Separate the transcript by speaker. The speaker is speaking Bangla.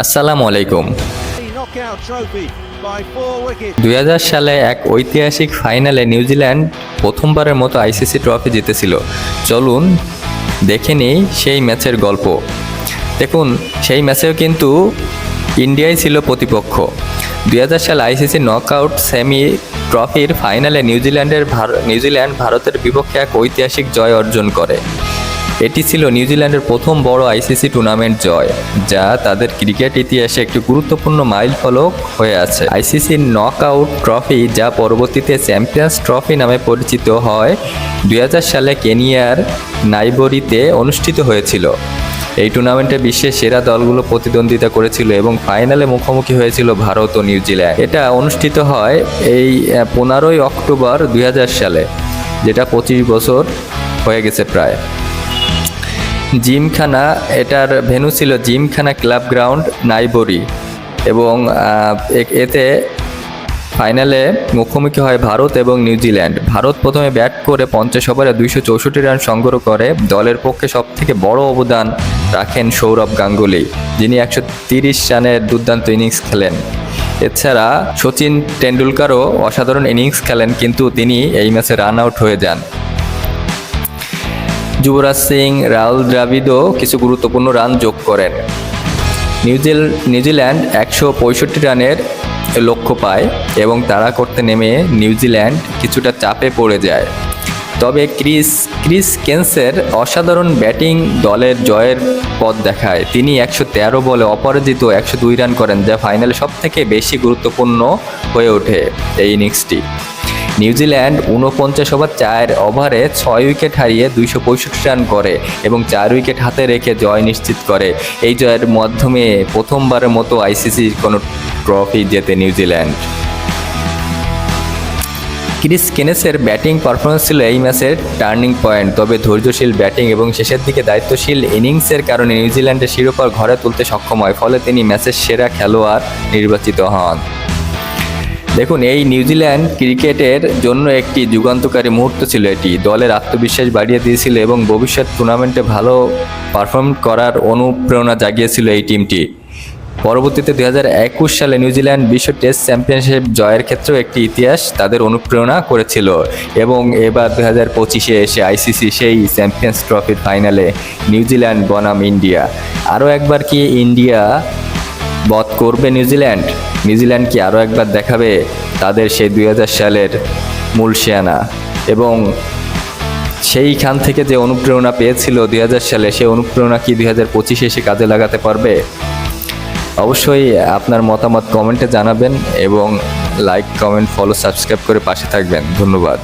Speaker 1: আসসালামু আলাইকুম। 2000 সালে এক ঐতিহাসিক ফাইনালে নিউজিল্যান্ড প্রথমবারের মতো আইসিসি ট্রফি জিতেছিল। চলুন দেখে নিই সেই ম্যাচের গল্প। দেখুন, সেই ম্যাচেও কিন্তু ইন্ডিয়াই ছিল প্রতিপক্ষ। 2000 সালে আইসিসি নকআউট সেমি ট্রফির ফাইনালে নিউজিল্যান্ড ভারতের বিপক্ষে এক ঐতিহাসিক জয় অর্জন করে। এটি ছিল নিউজিল্যান্ডের প্রথম বড় আইসিসি টুর্নামেন্ট জয়, যা তাদের ক্রিকেট ইতিহাসে একটি গুরুত্বপূর্ণ মাইলফলক হয়ে আছে। আইসিসি নকআউট ট্রফি, যা পরবর্তীতে চ্যাম্পিয়ন্স ট্রফি নামে পরিচিত হয়, 2000 সালে কেনিয়ার নাইরোবিতে অনুষ্ঠিত হয়েছিল। এই টুর্নামেন্টে বিশ্বের সেরা দলগুলো প্রতিদ্বন্দ্বিতা করেছিল এবং ফাইনালে মুখোমুখি হয়েছিল ভারত ও নিউজিল্যান্ড। এটা অনুষ্ঠিত হয় এই 15ই অক্টোবর 2000 সালে, যেটা 25 বছর হয়ে গেছে প্রায়। এটার ভেন্যু ছিল জিমখানা ক্লাব গ্রাউন্ড, নাইরোবি, এবং এতে ফাইনালে মুখোমুখি হয় ভারত এবং নিউজিল্যান্ড। ভারত প্রথমে ব্যাট করে 50 ওভারে 264 রান সংগ্রহ করে। দলের পক্ষে সবথেকে বড় অবদান রাখেন সৌরভ গাঙ্গুলি, যিনি 130 রানের দুর্দান্ত ইনিংস খেলেন। এছাড়া সচিন টেন্ডুলকারও অসাধারণ ইনিংস খেলেন, কিন্তু তিনি এই ম্যাচে রান আউট হয়ে যান। যুবরাজ সিং, রাহুল দ্রাবিড়ও কিছু গুরুত্বপূর্ণ রান যোগ করেন। নিউজিল্যান্ড 165 রানের লক্ষ্য পায় এবং তাড়া করতে নেমে নিউজিল্যান্ড কিছুটা চাপে পড়ে যায়। তবে ক্রিস কেন্সের অসাধারণ ব্যাটিং দলের জয়ের পথ দেখায়। তিনি 113 বলে অপরাজিত 102 রান করেন, যা ফাইনালে সবথেকে বেশি গুরুত্বপূর্ণ হয়ে ওঠে এই ইনিংসটি। নিউজিল্যান্ড 49 ওভার 4 ওভারে 6 উইকেট হারিয়ে 265 রান করে এবং 4 উইকেট হাতে রেখে জয় নিশ্চিত করে। এই জয়ের মাধ্যমে প্রথমবারের মতো আইসিসির কোনো ট্রফি জেতে নিউজিল্যান্ড। ক্রিস কেনেসের ব্যাটিং পারফরমেন্স ছিল এই ম্যাচের টার্নিং পয়েন্ট। তবে ধৈর্যশীল ব্যাটিং এবং শেষের দিকে দায়িত্বশীল ইনিংসের কারণে নিউজিল্যান্ডের শিরোপা ঘরে তুলতে সক্ষম হয়, ফলে তিনি ম্যাচের সেরা খেলোয়াড় নির্বাচিত হন। দেখুন, এই নিউজিল্যান্ড ক্রিকেটের জন্য একটি যুগান্তকারী মুহূর্ত ছিল। এটি দলের আত্মবিশ্বাস বাড়িয়ে দিয়েছিল এবং ভবিষ্যৎ টুর্নামেন্টে ভালো পারফর্ম করার অনুপ্রেরণা জাগিয়েছিল এই টিমটি। পরবর্তীতে 2021 সালে নিউজিল্যান্ড বিশ্ব টেস্ট চ্যাম্পিয়নশিপ জয়ের ক্ষেত্রেও একটি ইতিহাস তাদের অনুপ্রেরণা করেছিল এবং এবার 2025-এ এসে আইসিসি সেই চ্যাম্পিয়ন্স ট্রফির ফাইনালে নিউজিল্যান্ড বনাম ইন্ডিয়া। আরও একবার কি ইন্ডিয়া বধ করবে নিউজিল্যান্ড কি আরও একবার দেখাবে তাদের সেই 2000 সালের মূল শিয়ানা? এবং সেইখান থেকে যে অনুপ্রেরণা পেয়েছিল 2000 সালে, সেই অনুপ্রেরণা কি 2025-এ এসে কাজে লাগাতে পারবে? অবশ্যই আপনার মতামত কমেন্টে জানাবেন এবং লাইক, কমেন্ট, ফলো, সাবস্ক্রাইব করে পাশে থাকবেন। ধন্যবাদ।